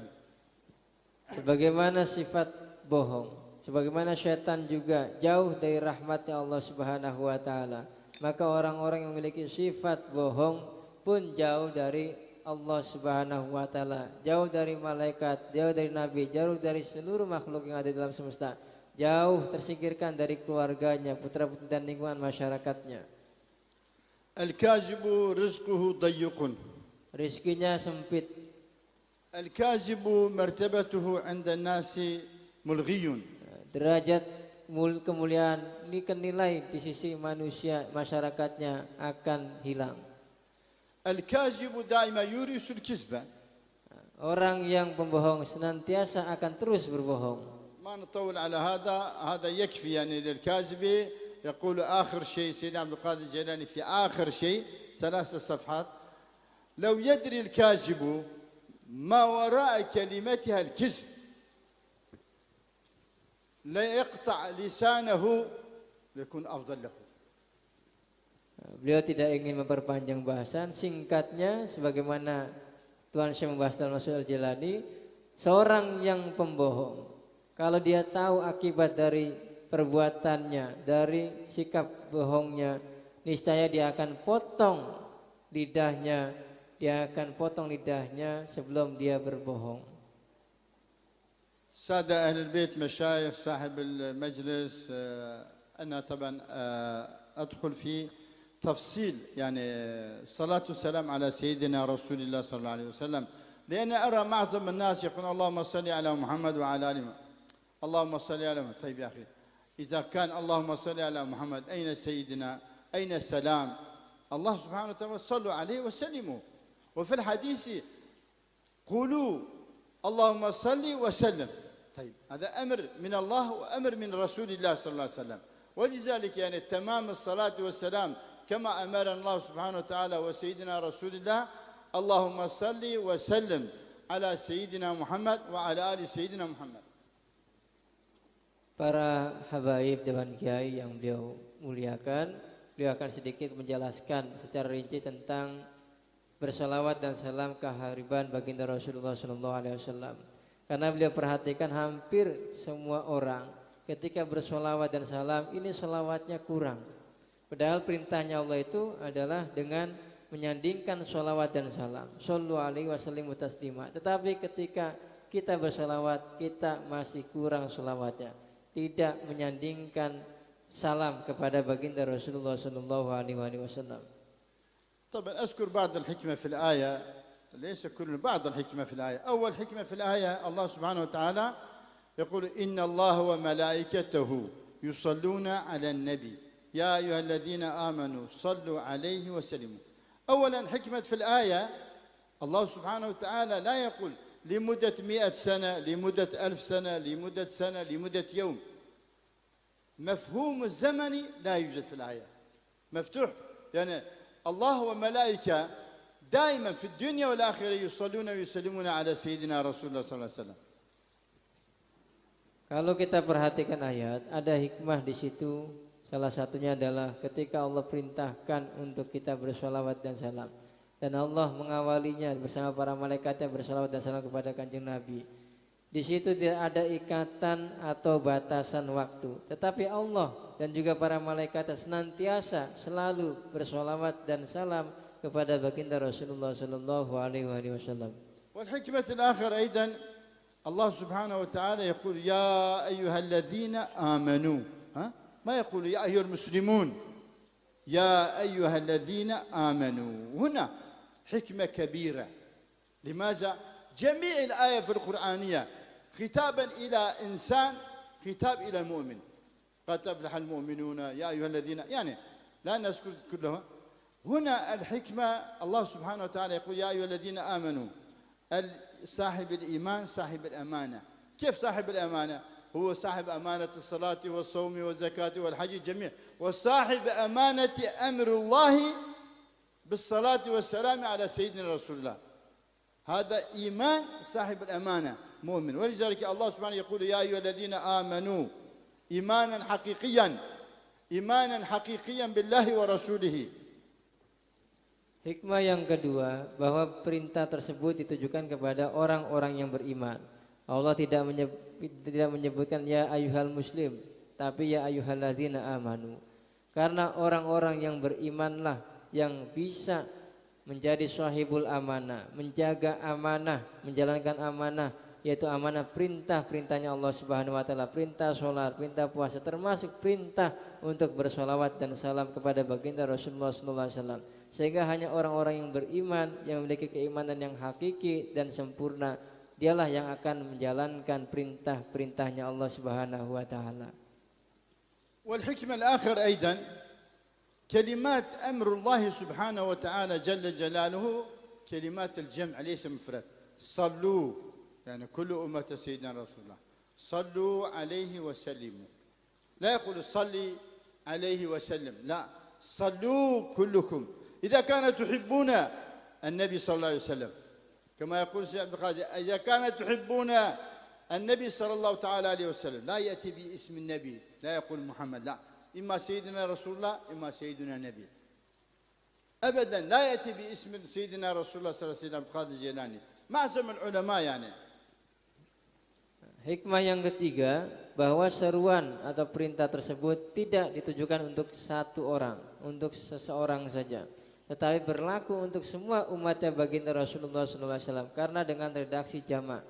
Sebagaimana sifat bohong, sebagaimana syaitan juga jauh dari rahmatnya Allah Subhanahu wa taala, maka orang-orang yang memiliki sifat bohong pun jauh dari Allah Subhanahu wa taala, jauh dari malaikat, jauh dari nabi, jauh dari seluruh makhluk yang ada di dalam semesta, jauh tersingkirkan dari keluarganya, putra-putri dan lingkungan masyarakatnya. الكاذب رزقه ضيق. Rizkinya sempit. الكاذب مرتبته عند الناس ملغي. Derajat kemuliaan nilai di sisi manusia masyarakatnya akan hilang. الكاذب دائما يورث الكذبة. Orang yang pembohong senantiasa akan terus berbohong. ما نطول على هذا يكفي يعني للكاذب. يقول آخر شيء سيدنا عبد القادر الجيلاني في آخر شيء 3 صفحات: لو يدري الكاذب ما وراء كلمتها الكذب لا يقطع لسانه ليكون أفضل له. Beliau tidak ingin memperpanjang bahasan, singkatnya sebagaimana Tuan Syekh membahas dalam Masyhur Al-Jilani, seorang yang pembohong kalau dia tahu akibat dari perbuatannya, dari sikap bohongnya, niscaya dia akan potong lidahnya, sebelum dia berbohong. سادة أهل البيت، مشايخ، صاحب المجلس، أنا طبعا أدخل في تفصيل يعني الصلاة والسلام على سيدنا رسول الله صلى الله عليه وسلم، لأن أرى معظم الناس يقول اللهم صل على محمد وعلى آل محمد، اللهم صل على محمد. طيب يا أخي، إذا كان اللهم صل على محمد أين سيدنا؟ أين السلام؟ الله سبحانه وتعالى صلوا عليه وسلموا، وفي الحديث قولوا اللهم صل وسلم. طيب هذا أمر من الله وأمر من رسول الله صلى الله عليه وسلم، ولذلك يعني تمام الصلاة والسلام كما أمرنا الله سبحانه وتعالى وسيدنا رسول الله، اللهم صل وسلم على سيدنا محمد وعلى آل سيدنا محمد. Para habaib Dewan Kiai yang beliau muliakan, beliau akan sedikit menjelaskan secara rinci tentang bersalawat dan salam kehariban baginda Rasulullah SAW. Karena beliau perhatikan hampir semua orang ketika bersolawat dan salam ini solawatnya kurang. Padahal perintahnya Allah itu adalah dengan menyandingkan solawat dan salam. Sallu alaihi wasallimu taslima. Tetapi ketika kita bersolawat kita masih kurang solawatnya. tidak menyandingkan salam kepada baginda Rasulullah sallallahu alaihi wasallam. طبعا أذكر بعض الحكمة في الآية، ليس كل بعض الحكمة في الآية. أول حكمة في الآية الله سبحانه وتعالى يقول إن الله وملائكته يصلون على النبي يا أيها الذين آمنوا صلوا عليه وسلموا. أولا حكمة في الآية الله سبحانه وتعالى لا يقول لمدة 100 سنة لمدة 1000 سنة لمدة سنة لمدة يوم. مفهوم الزمن لا يوجد في الآية، مفتوح. يعني الله وملائكة دائما في الدنيا والآخرة يصلون ويسلمون على سيدنا رسول الله صلى الله عليه وسلم. Kalau kita perhatikan ayat, ada hikmah di situ. Salah satunya adalah ketika Allah perintahkan untuk kita bersolawat dan salam, dan Allah mengawalinya bersama para malaikatnya bersolawat dan salam kepada Kanjeng Nabi. Di situ tidak ada ikatan atau batasan waktu, tetapi Allah dan juga para malaikatnya senantiasa selalu bersolawat dan salam kepada baginda Rasulullah sallallahu alaihi wasallam. والحكمة الآخر أيضا الله سبحانه وتعالى يقول يا أيها الذين آمنوا، ما يقول يا أيها المسلمون، يا أيها الذين آمنوا. هنا حكمة كبيرة. لماذا؟ جميع الآية في القرآنية خطابا إلى إنسان، خطاب إلى المؤمن. قد أفلح المؤمنون يا أيها الذين، يعني لا نذكر كلها. هنا الحكمة الله سبحانه وتعالى يقول يا أيها الذين آمنوا. صاحب الإيمان صاحب الأمانة. كيف صاحب الأمانة؟ هو صاحب أمانة الصلاة والصوم والزكاة والحج جميع، وصاحب أمانة أمر الله بالصلاة والسلام على سيدنا رسول الله. هذا إيمان صاحب الأمانة مؤمن. ولذلك الله سبحانه يقول يا أيها الذين آمنوا إيمانا حقيقيا، إيمانا حقيقيا بالله ورسوله. Hikmah yang kedua, bahwa perintah tersebut ditujukan kepada orang-orang yang beriman. Allah tidak menyebutkan ya ayyuhal muslim, tapi ya ayyuhallazina amanu. Karena orang-orang yang berimanlah yang bisa menjadi sahibul amanah, menjaga amanah, menjalankan amanah, yaitu amanah perintah-perintahnya Allah Subhanahu wa taala, perintah sholat, perintah puasa, termasuk perintah untuk bersolawat dan salam kepada baginda Rasulullah sallallahu alaihi wasallam. Sehingga hanya orang-orang yang beriman, yang memiliki keimanan yang hakiki dan sempurna, dialah yang akan menjalankan perintah-perintahnya Allah Subhanahu wa taala. والحكمة الآخر أيضا كلمات أمر الله سبحانه وتعالى جل جلاله كلمات الجمع ليس مفرد. صلوا، يعني كل أمة سيدنا رسول الله صلوا عليه وسلموا. لا يقول صلي عليه وسلم، لا، صلوا كلكم. إذا كانت تحبون النبي صلى الله عليه وسلم، كما يقول الشيخ عبد القادر إذا كانت تحبون النبي صلى الله تعالى عليه وسلم، لا يأتي باسم النبي، لا يقول محمد، لا، إما سيدنا رسول الله إما سيدنا النبي. أبدا لا يأتي باسم سيدنا رسول الله صلى الله عليه وسلم عبد القادر الجيلاني. معظم العلماء يعني. Hikmah yang ketiga, bahwa seruan atau perintah tersebut tidak ditujukan untuk satu orang, untuk seseorang saja, tetapi berlaku untuk semua umatnya baginda Rasulullah SAW, karena dengan redaksi jamak,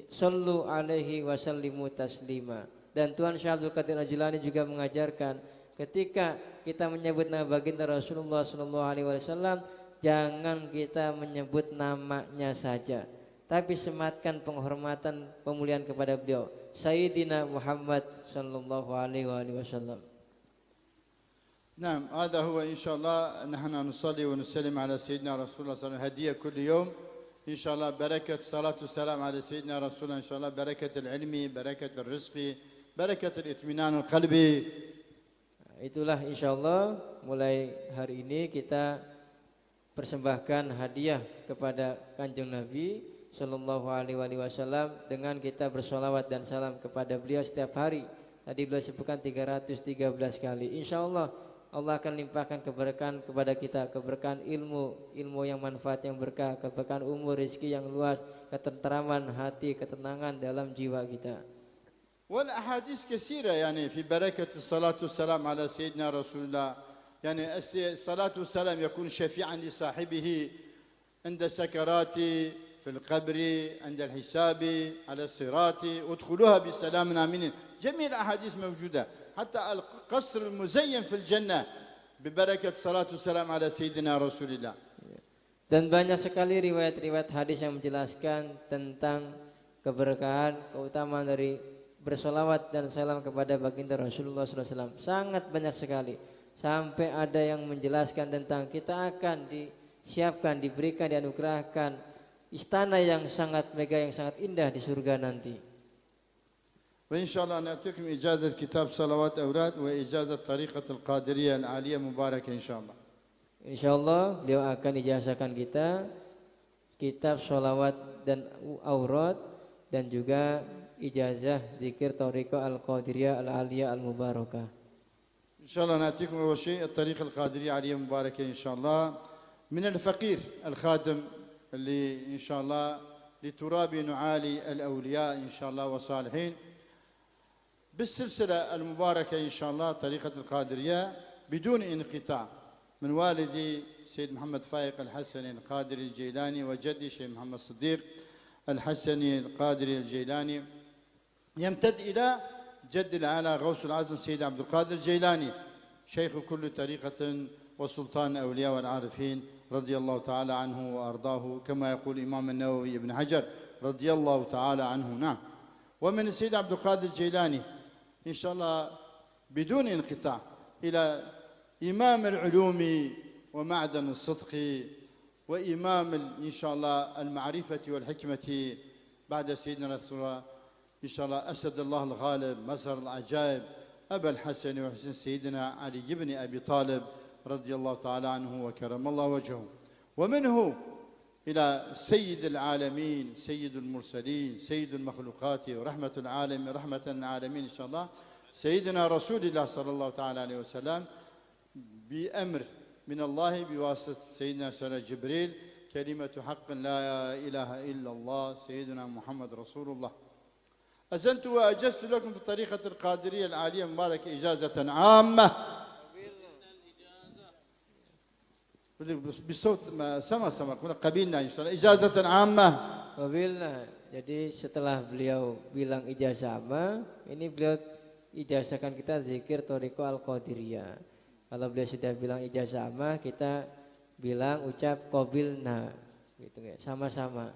sallu alaihi wasallimu taslima. Dan Tuan Syekh Abdul Qadir Al-Jilani juga mengajarkan, ketika kita menyebut nama baginda Rasulullah SAW, jangan kita menyebut namanya saja, tapi sematkan penghormatan pemuliaan kepada beliau, Sayyidina Muhammad sallallahu alaihi wasallam. نعم، هذا هو إن شاء الله. نحن نصلي ونسلم على سيدنا رسول الله صلى الله عليه وسلم هدية كل يوم إن شاء الله. بركة الصلاة والسلام على سيدنا رسول الله إن شاء الله، بركة العلم، بركة الرزق، بركة الإطمئنان القلبي. Itulah insya Allah mulai hari ini kita persembahkan hadiah kepada Kanjeng Nabi Sallallahu Alaihi Wasallam dengan kita bersolawat dan salam kepada beliau setiap hari. Tadi beliau sebutkan 313 kali. Insya Allah Allah akan limpahkan keberkahan kepada kita, keberkahan ilmu yang manfaat, yang berkah, keberkahan umur, rezeki yang luas, ketenteraman hati, ketenangan dalam jiwa kita. والأحاديث كثيرة يعني في بركة الصلاة والسلام على سيدنا رسول الله. يعني الصلاة والسلام يكون شفيعا لصاحبه عند سكرات في القبر، عند الحساب، على الصراط. ادخلوها بسلام آمنين. جميع الأحاديث موجودة حتى القصر المزين في الجنة ببركة صلاة والسلام على سيدنا رسول الله. Dan banyak sekali riwayat-riwayat hadis yang menjelaskan tentang keberkahan, keutamaan dari bersolawat dan salam kepada baginda Rasulullah SAW. Sangat banyak sekali. Sampai ada yang menjelaskan tentang kita akan disiapkan, diberikan, dianugerahkan istana yang sangat megah, yang sangat indah di surga nanti. وإن شاء الله نأتيكم إجازة كتاب صلوات أوراد وإجازة طريقة القادرية العالية مباركة إن شاء الله. InsyaAllah beliau akan ijazahkan kita kitab sholawat dan aurat dan juga ijazah zikir Thariqah Al-Qadiriyah Al-Aliyah Al-Mubarakah. إن شاء الله نأتيكم أول شيء الطريقة القادرية العالية مباركة إن شاء الله من الفقير الخادم اللي إن شاء الله لتراب نعالي الأولياء إن شاء الله والصالحين بالسلسلة المباركة إن شاء الله طريقة القادرية بدون انقطاع من والدي سيد محمد فايق الحسني القادري الجيلاني وجدي شيخ محمد الصديق الحسني القادري الجيلاني يمتد إلى جد الأعلى غوث العظم سيد عبد القادر الجيلاني شيخ كل طريقة وسلطان الأولياء والعارفين رضي الله تعالى عنه وأرضاه كما يقول الإمام النووي ابن حجر رضي الله تعالى عنه. نعم. ومن السيد عبد القادر الجيلاني إن شاء الله بدون انقطاع إلى إمام العلوم ومعدن الصدق وإمام إن شاء الله المعرفة والحكمة بعد سيدنا رسول الله إن شاء الله أسد الله الغالب مظهر العجائب أبا الحسن وحسن سيدنا علي بن أبي طالب رضي الله تعالى عنه وكرم الله وجهه. ومنه إلى سيد العالمين سيد المرسلين سيد المخلوقات ورحمة العالم رحمة العالمين إن شاء الله سيدنا رسول الله صلى الله تعالى عليه وسلم بأمر من الله بواسطة سيدنا سيدنا جبريل كلمة حق لا إله إلا الله سيدنا محمد رسول الله. أزنت وأجزت لكم في طريقة القادرية العالية المباركة إجازة عامة بصوت sama-sama قبيلنا إن شاء الله إجازة عامة. Qabilna. Jadi setelah beliau bilang ijazah amma, ini beliau ijazahkan kita zikir Thariqah Al-Qadiriyah. Kalau beliau sudah bilang ijazah amma, kita bilang ucap qabilna gitu ya, sama-sama.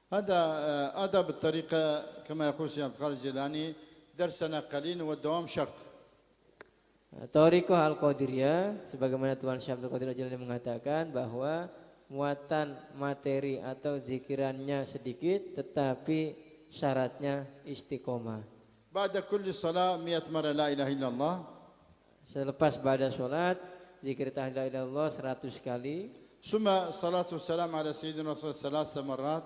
هذا آداب الطريقة كما يقول الشيخ عبد القادر الجيلاني درسنا قليل والدوام شرط. Thariqah Al-Qadiriyah sebagaimana Tuan Syekh Abdul Qadir Al-Jilani mengatakan bahwa muatan materi atau zikirannya sedikit tetapi syaratnya istiqomah. بعد كل صلاة 100 مرة لا إله إلا الله. Selepas pada salat zikir la ilaha illallah 100 kali. ثم صلاة والسلام على سيدنا رسول الله 3 مرات.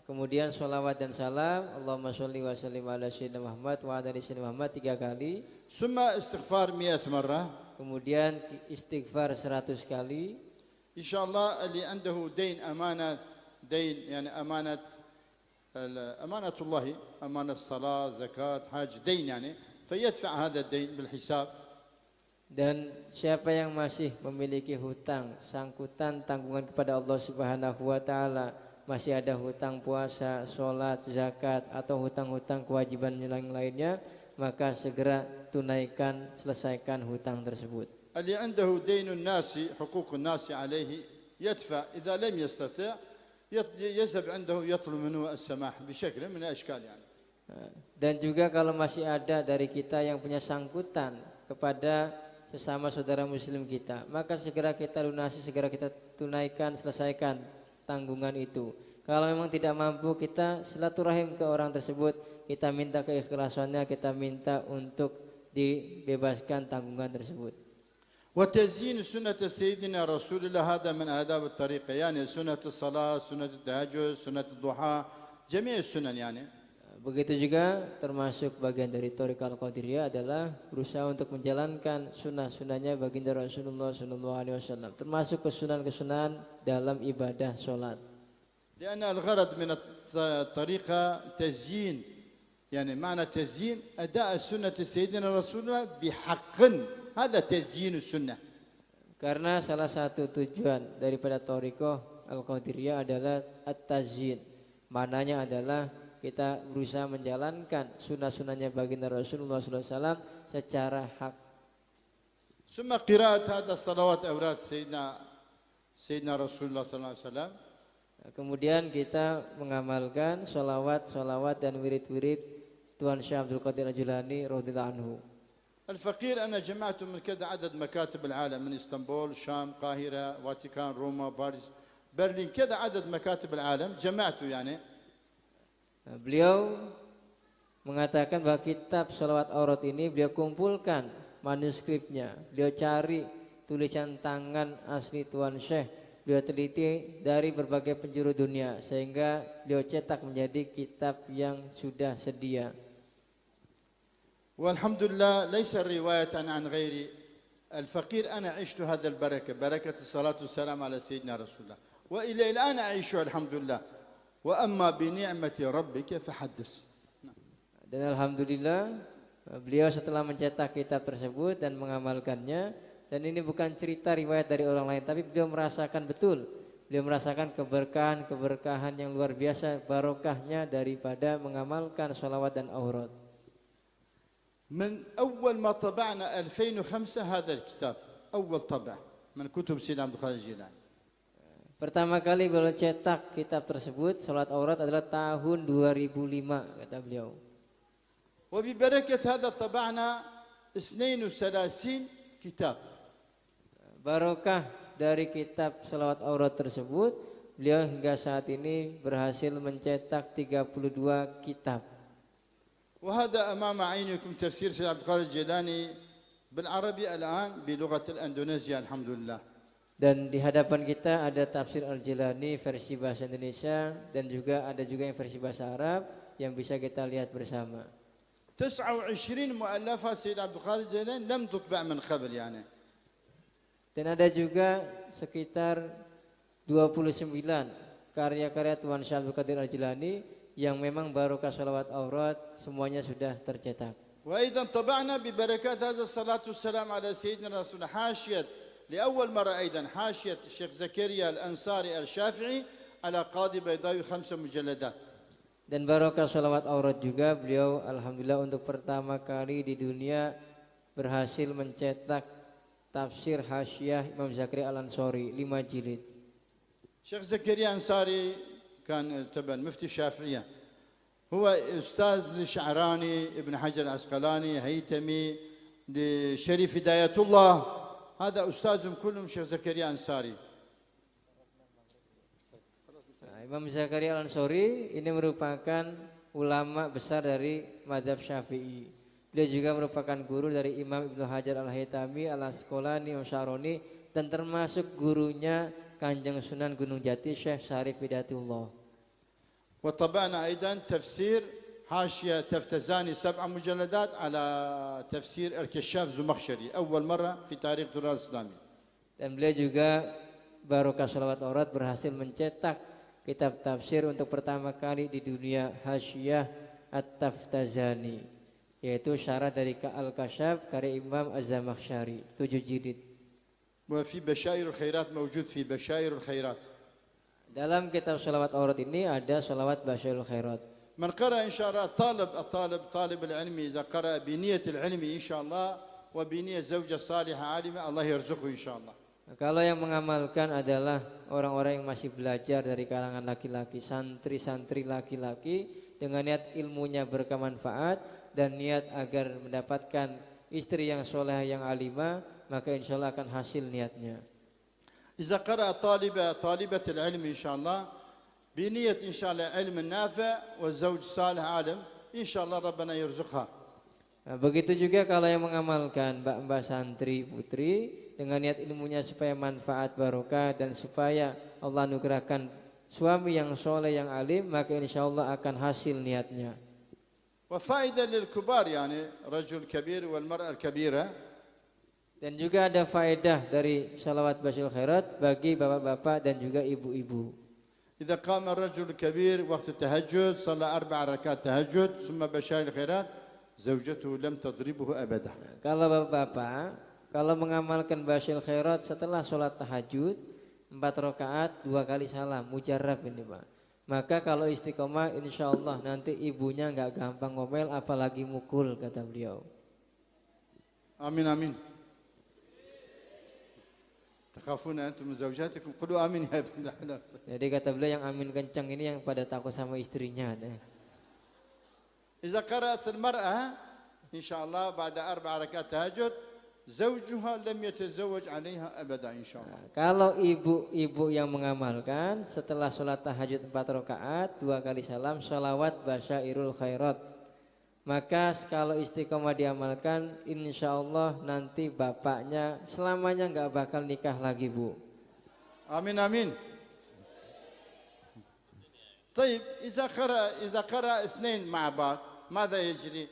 Kemudian sholawat dan salam Allahumma sholli wa sallim ala sayyidina Muhammad wa ala ali sayyidina Muhammad 3 kali. ثم استغفار 100 مرة. Kemudian istighfar 100 kali. إن شاء الله اللي عنده دين أمانة دين يعني أمانة الله أمانة الصلاة زكاة حاج دين يعني فيدفع هذا الدين بالحساب. Dan siapa yang masih memiliki hutang, sangkutan, tanggungan kepada Allah Subhanahu wa taala, masih ada hutang puasa, sholat, zakat atau hutang-hutang kewajiban yang lainnya, maka segera tunaikan, selesaikan hutang tersebut. اللي عنده دين الناس حقوق الناس عليه يدفع إذا لم يستطع يذهب عنده يطلب منه السماح بشكل من الأشكال يعني. Dan juga kalau masih ada dari kita yang punya sangkutan kepada sesama saudara muslim kita, maka segera kita lunasi, segera kita tunaikan, selesaikan tanggungan itu. Kalau memang tidak mampu, kita silaturahim ke orang tersebut, kita minta keikhlasannya, kita minta untuk dibebaskan tanggungan tersebut. وتزيين سنة سيدنا رسول الله هذا من آداب الطريقة يعني سنة الصلاة سنة التهجد سنة الضحى جميع السنن يعني. Begitu juga termasuk bagian dari Thariqah Al-Qadiriyah adalah berusaha untuk menjalankan sunnah-sunnahnya baginda Rasulullah SAW, termasuk kesunahan-kesunahan dalam ibadah sholat. لأن الغرض من الطريقة تزيين يعني معنى تزيين أداء سنة سيدنا رسول الله بحق هذا تزيين السنة. Karena salah satu tujuan daripada Thariqah Al-Qadiriyah adalah at-tazyin. Maknanya adalah kita berusaha menjalankan sunnah-sunnahnya baginda Rasulullah SAW secara hak. ثم قراءة هذا الصلوات أوراد سيدنا رسول الله صلى الله عليه وسلم. Kemudian kita mengamalkan sholawat dan wirid-wirid Tuan Syekh Abdul Qadir Al-Jilani radhiyallahu anhu. الفقير أنا جمعت من كذا عدد مكاتب العالم من اسطنبول، شام، قاهرة، فاتيكان، روما، باريس، برلين، كذا عدد مكاتب العالم جمعته يعني. Beliau mengatakan bahwa kitab sholawat aurat ini beliau kumpulkan manuskripnya, beliau cari tulisan tangan asli Tuan Syekh, beliau teliti dari berbagai penjuru dunia sehingga beliau cetak menjadi kitab yang sudah sedia. والحمد لله ليس الرواية عن غيري. الفقير أنا عشت هذا البركة، بركة الصلاة والسلام على سيدنا رسول الله، وإلى الآن أعيشه الحمد لله. وأما بنعمة ربك فحدث. Dan alhamdulillah beliau setelah mencetak kitab tersebut dan mengamalkannya, dan ini bukan cerita riwayat dari orang lain, tapi beliau merasakan betul, beliau merasakan keberkahan yang luar biasa, barokahnya daripada mengamalkan sholawat dan aurat. من أول ما طبعنا 2005 هذا الكتاب أول طبع من كتب سيدنا عبد القادر الجيلاني. Pertama kali beliau cetak kitab tersebut, salat aurat, adalah tahun 2005 kata beliau. وببركة هذا طبعنا 32 كتاب. Barokah dari kitab salawat aurat tersebut, beliau hingga saat ini berhasil mencetak 32 kitab. وهذا أمام عينكم تفسير سيد عبد القادر الجيلاني بالعربي الآن بلغة الأندونيسيا الحمد لله. Dan di hadapan kita ada tafsir Al-Jilani versi bahasa Indonesia dan juga ada yang versi bahasa Arab yang bisa kita lihat bersama. 29 مؤلفة سيد عبد القادر الجيلاني لم تطبع من قبل يعني. Dan ada juga sekitar 29 karya-karya Tuan Syekh Abdul Qadir Al-Jilani yang memang barokah salawat aurat semuanya sudah tercetak. وأيضا طبعنا ببركات هذا الصلاة والسلام على سيدنا رسول حاشية لأول مرة أيضا حاشية الشيخ زكريا الأنصاري الشافعي على قاضي بيضاوي 5 مجلدات. Dan barokah salawat aurat juga beliau alhamdulillah untuk pertama kali di dunia berhasil mencetak tafsir hasyiah Imam Zakaria Al-Ansari 5 jilid. الشيخ زكريا الأنصاري كان تبع مفتي الشافعية، هو أستاذ لشعراني، ابن حجر العسقلاني، هيثمي، لشريف هداية الله، هذا أستاذهم كلهم شيخ زكريا الأنصاري. Imam Zakaria Al-Ansari ini merupakan ulama besar dari mazhab Syafi'i. Beliau juga merupakan guru dari Imam Ibnu Hajar Al-Haytami, Al-Asqalani, Syaroni, dan termasuk gurunya Kanjeng Sunan Gunung Jati Syekh Syarif Hidayatullah. وطبعنا أيضا تفسير حاشية تفتزاني 7 مجلدات على تفسير الكشاف زمخشري أول مرة في تاريخ الدراسة الإسلامية. Dan beliau juga barokah salawat aurat berhasil mencetak kitab tafsir untuk pertama kali di dunia Hasyiah At-Taftazani, yaitu syarah dari Al-Kashaf karya Imam Az-Zamakhsyari 7 jilid. وفي بشائر الخيرات موجود في بشائر الخيرات. Dalam kitab salawat aurat ini ada salawat Basyairul Khairat. من قرأ إن شاء الله طالب العلم إذا قرأ بنية العلم إن شاء الله وبنية زوجة صالحة عالمة الله يرزقه إن شاء الله. Kalau yang mengamalkan adalah orang-orang yang masih belajar dari kalangan laki-laki, santri-santri laki-laki dengan niat ilmunya berkemanfaat dan niat agar mendapatkan istri yang soleh yang alimah, maka insya Allah akan hasil niatnya. إذا قرأ طالبة العلم إن شاء الله بنية إن شاء الله علم نافع والزوج صالح عالم إن شاء الله ربنا يرزقها. Nah, begitu juga kalau yang mengamalkan mbak-mbak santri putri dengan niat ilmunya supaya manfaat barokah dan supaya Allah anugerahkan suami yang soleh yang alim, maka insya Allah akan hasil niatnya. وفائدة للكبار يعني رجل كبير والمرأة الكبيرة. Dan juga ada faedah dari salawat Basyairul Khairat bagi bapak-bapak dan juga ibu-ibu. إذا قام الرجل الكبير وقت التهجد صلى 4 ركعات تهجد ثم بشائر الخيرات زوجته لم تضربه أبدا. Kalau bapak-bapak kalau mengamalkan Basyairul Khairat setelah sholat tahajud 4 rakaat 2 kali salam mujarrab ini Pak, Maka kalau istiqomah insya Allah nanti ibunya nggak gampang ngomel apalagi mukul kata beliau. آمين آمين. تخافون أنتم من زوجاتكم قولوا آمين يا ابن الحلال. Jadi kata beliau yang amin kencang ini yang pada takut sama istrinya. إذا قرأت المرأة إن شاء الله بعد 4 ركعات تهجد زوجها لم يتزوج عليها أبدا إن شاء الله. Kalau ibu-ibu yang mengamalkan setelah sholat tahajud 4 rakaat 2 kali salam sholawat basyairul khairat, maka kalau istiqomah diamalkan insya Allah nanti bapaknya selamanya nggak bakal nikah lagi bu. آمين آمين. طيب إذا قرأ اثنين مع بعض ماذا يجري؟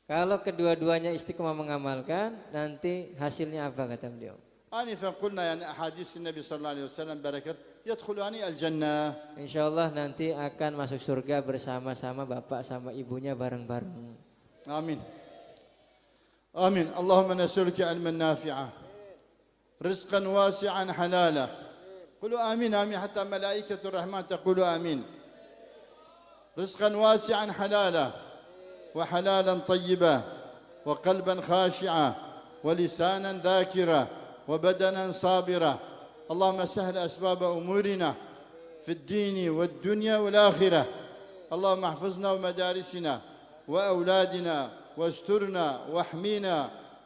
Kalau kedua-duanya istiqomah mengamalkan nanti hasilnya apa kata beliau? آنفا قلنا يعني أحاديث النبي صلى الله عليه وسلم بركة يدخلان الجنة. Insya Allah nanti akan masuk surga bersama-sama bapak sama ibunya bareng-bareng. آمين آمين. اللهم نسألك علما نافعا رزقا واسعا حلالا. قولوا آمين آمين حتى ملائكة الرحمن تقول آمين. رزقا واسعا حلالا وحلالا طيبا وقلبا خاشعا ولسانا ذاكرا وبدنا صابرا. اللهم سهل أسباب أمورنا في الدين والدنيا والآخرة. اللهم احفظنا ومدارسنا وأولادنا واسترنا واحمينا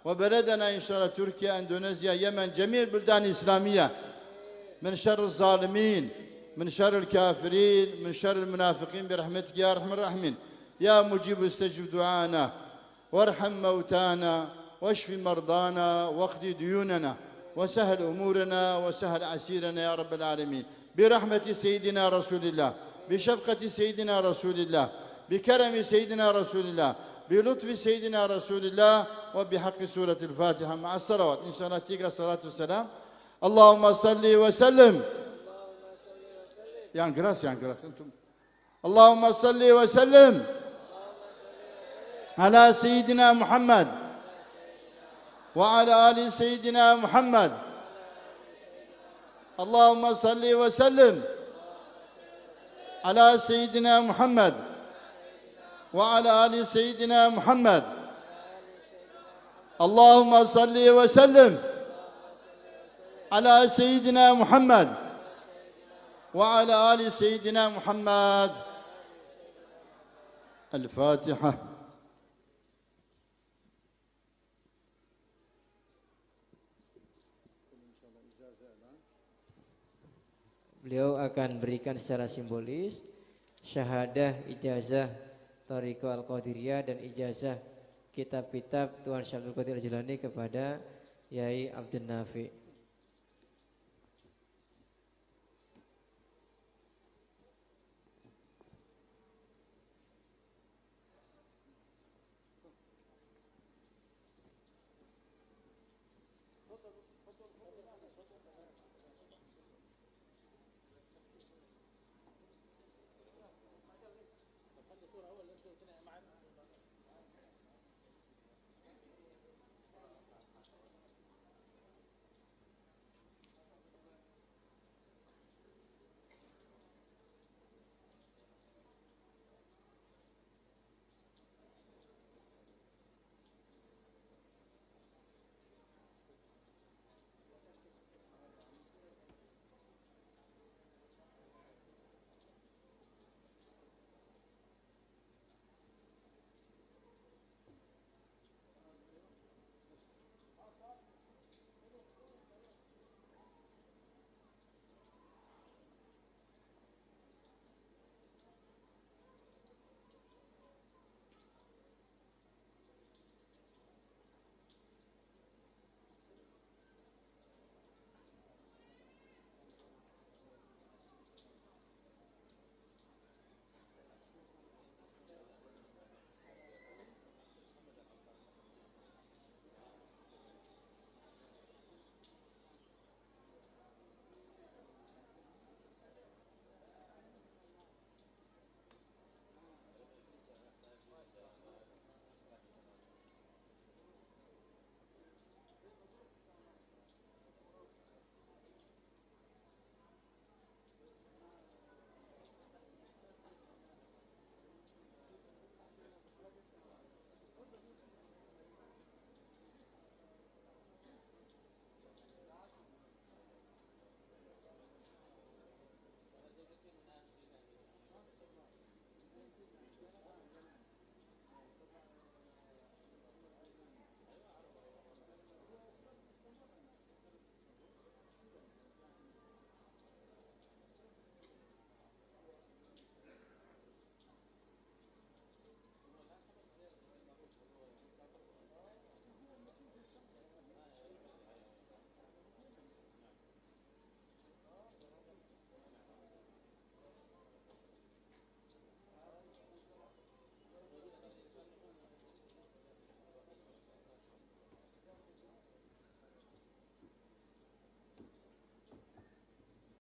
وبلدنا إن شاء الله تركيا أندونيسيا يمن جميع البلدان الإسلامية من شر الظالمين من شر الكافرين من شر المنافقين برحمتك يا أرحم الراحمين. يا مجيب استجب دعانا وارحم موتانا واشف مرضانا واقض ديوننا وسهل أمورنا وسهل عسيرنا يا رب العالمين برحمة سيدنا رسول الله بشفقة سيدنا رسول الله بكرم سيدنا رسول الله بلطف سيدنا رسول الله وبحق سورة الفاتحة مع الصلوات إن شاء الله تيجا صلاة السلام. اللهم صل وسلم يعني قراس أنتم. اللهم صل وسلم على سيدنا محمد وعلى آل سيدنا محمد. اللهم صل وسلم على سيدنا محمد وعلى آل سيدنا محمد. اللهم صل وسلم على سيدنا محمد وعلى آل سيدنا محمد. الفاتحة. Beliau akan berikan secara simbolis syahadah, ijazah Thariqah Al-Qadiriyah dan ijazah kitab-kitab Tuan Syekh Abdul Qadir Al-Jilani kepada Yai Abdul Nafi.